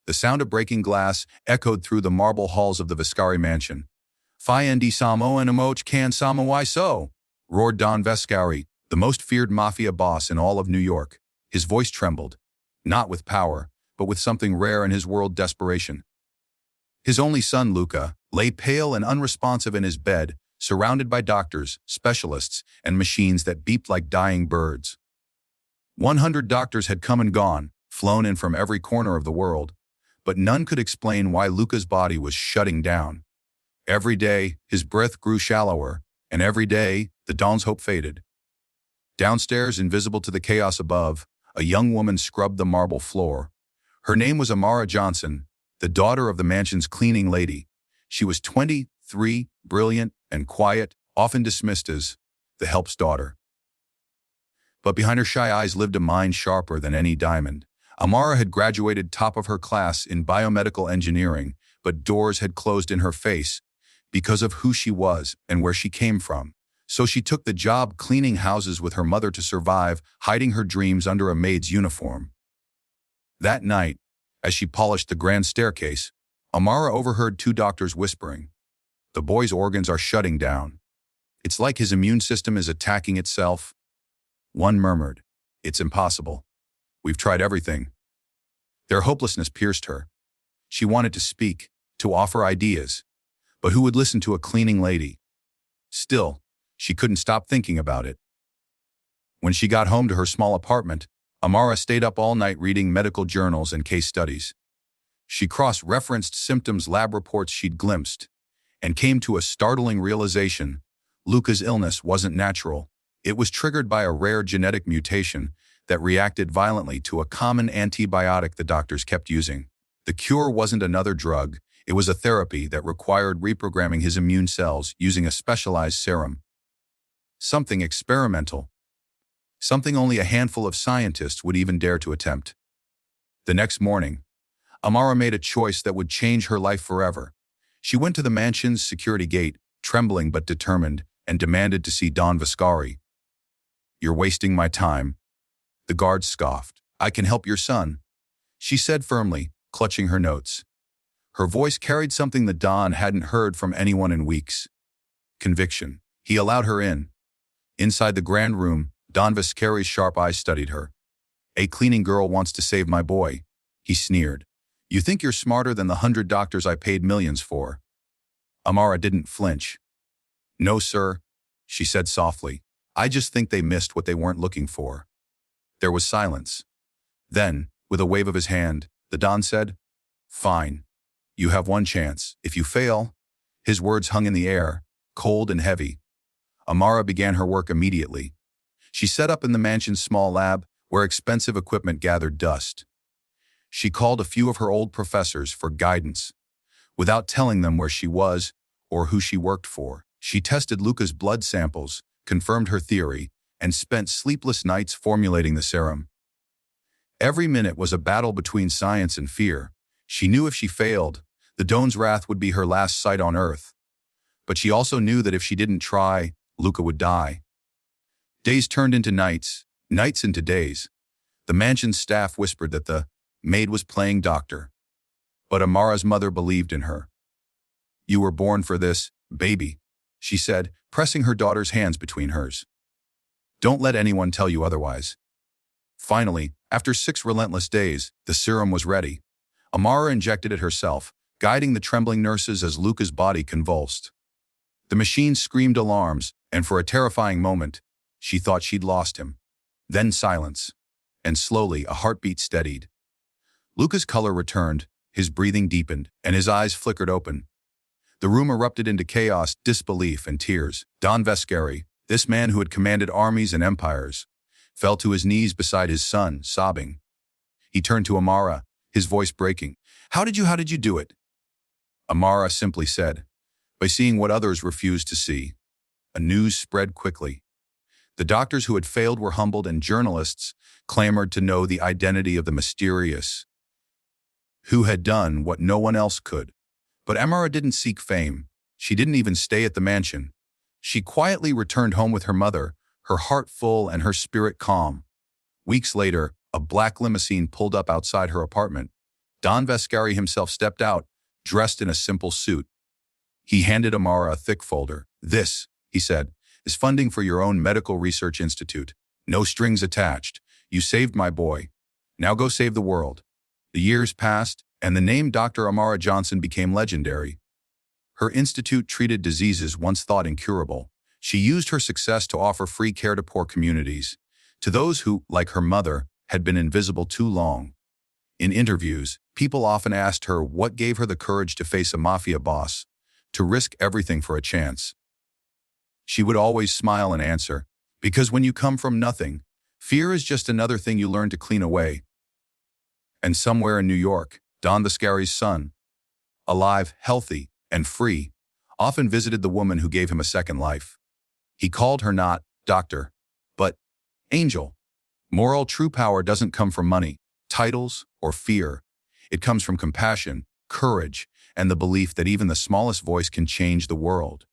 The sound of breaking glass echoed through the marble halls of the Vescari mansion. "Fiendi samo and emoch can samo why so?" roared Don Vescari, the most feared mafia boss in all of New York. His voice trembled, not with power, but with something rare in his world: desperation. His only son, Luca, lay pale and unresponsive in his bed, surrounded by doctors, specialists, and machines that beeped like dying birds. 100 doctors had come and gone, flown in from every corner of the world, but none could explain why Luca's body was shutting down. Every day, his breath grew shallower, and every day, the dawn's hope faded. Downstairs, invisible to the chaos above, a young woman scrubbed the marble floor. Her name was Amara Johnson, the daughter of the mansion's cleaning lady. She was 23, brilliant and quiet, often dismissed as the help's daughter. But behind her shy eyes lived a mind sharper than any diamond. Amara had graduated top of her class in biomedical engineering, but doors had closed in her face because of who she was and where she came from. So she took the job cleaning houses with her mother to survive, hiding her dreams under a maid's uniform. That night, as she polished the grand staircase, Amara overheard 2 doctors whispering, "The boy's organs are shutting down. It's like his immune system is attacking itself." One murmured, "It's impossible. We've tried everything." Their hopelessness pierced her. She wanted to speak, to offer ideas, but who would listen to a cleaning lady? Still, she couldn't stop thinking about it. When she got home to her small apartment, Amara stayed up all night reading medical journals and case studies. She cross-referenced symptoms, lab reports she'd glimpsed, and came to a startling realization: Luca's illness wasn't natural. It was triggered by a rare genetic mutation that reacted violently to a common antibiotic the doctors kept using. The cure wasn't another drug, it was a therapy that required reprogramming his immune cells using a specialized serum. Something experimental. Something only a handful of scientists would even dare to attempt. The next morning, Amara made a choice that would change her life forever. She went to the mansion's security gate, trembling but determined, and demanded to see Don Vescari. "You're wasting my time." The guard scoffed. "I can help your son," she said firmly, clutching her notes. Her voice carried something the Don hadn't heard from anyone in weeks: conviction. He allowed her in. Inside the grand room, Don Vescari's sharp eyes studied her. "A cleaning girl wants to save my boy," he sneered. "You think you're smarter than the 100 doctors I paid millions for?" Amara didn't flinch. "No, sir," she said softly. "I just think they missed what they weren't looking for." There was silence. Then, with a wave of his hand, the Don said, "Fine. You have one chance. If you fail..." His words hung in the air, cold and heavy. Amara began her work immediately. She set up in the mansion's small lab, where expensive equipment gathered dust. She called a few of her old professors for guidance. Without telling them where she was or who she worked for, she tested Luca's blood samples, confirmed her theory, and spent sleepless nights formulating the serum. Every minute was a battle between science and fear. She knew if she failed, the Don's wrath would be her last sight on Earth. But she also knew that if she didn't try, Luca would die. Days turned into nights, nights into days. The mansion's staff whispered that the maid was playing doctor. But Amara's mother believed in her. "You were born for this, baby," she said, pressing her daughter's hands between hers. "Don't let anyone tell you otherwise." Finally, after 6 relentless days, the serum was ready. Amara injected it herself, guiding the trembling nurses as Luca's body convulsed. The machine screamed alarms, and for a terrifying moment, she thought she'd lost him. Then silence, and slowly a heartbeat steadied. Luca's color returned, his breathing deepened, and his eyes flickered open. The room erupted into chaos, disbelief, and tears. Don Vescari, this man who had commanded armies and empires, fell to his knees beside his son, sobbing. He turned to Amara, his voice breaking. How did you do it?" Amara simply said, "By seeing what others refused to see." A news spread quickly. The doctors who had failed were humbled, and journalists clamored to know the identity of the mysterious who had done what no one else could. But Amara didn't seek fame. She didn't even stay at the mansion. She quietly returned home with her mother, her heart full and her spirit calm. Weeks later, a black limousine pulled up outside her apartment. Don Vescari himself stepped out, dressed in a simple suit. He handed Amara a thick folder. "This," he said, "is funding for your own medical research institute. No strings attached. You saved my boy. Now go save the world." The years passed, and the name Dr. Amara Johnson became legendary. Her institute treated diseases once thought incurable. She used her success to offer free care to poor communities, to those who, like her mother, had been invisible too long. In interviews, people often asked her what gave her the courage to face a mafia boss, to risk everything for a chance. She would always smile and answer, "Because when you come from nothing, fear is just another thing you learn to clean away." And somewhere in New York, Don Vescari's son, alive, healthy, and free, often visited the woman who gave him a second life. He called her not doctor, but angel. Moral true power doesn't come from money, titles, or fear. It comes from compassion, courage, and the belief that even the smallest voice can change the world.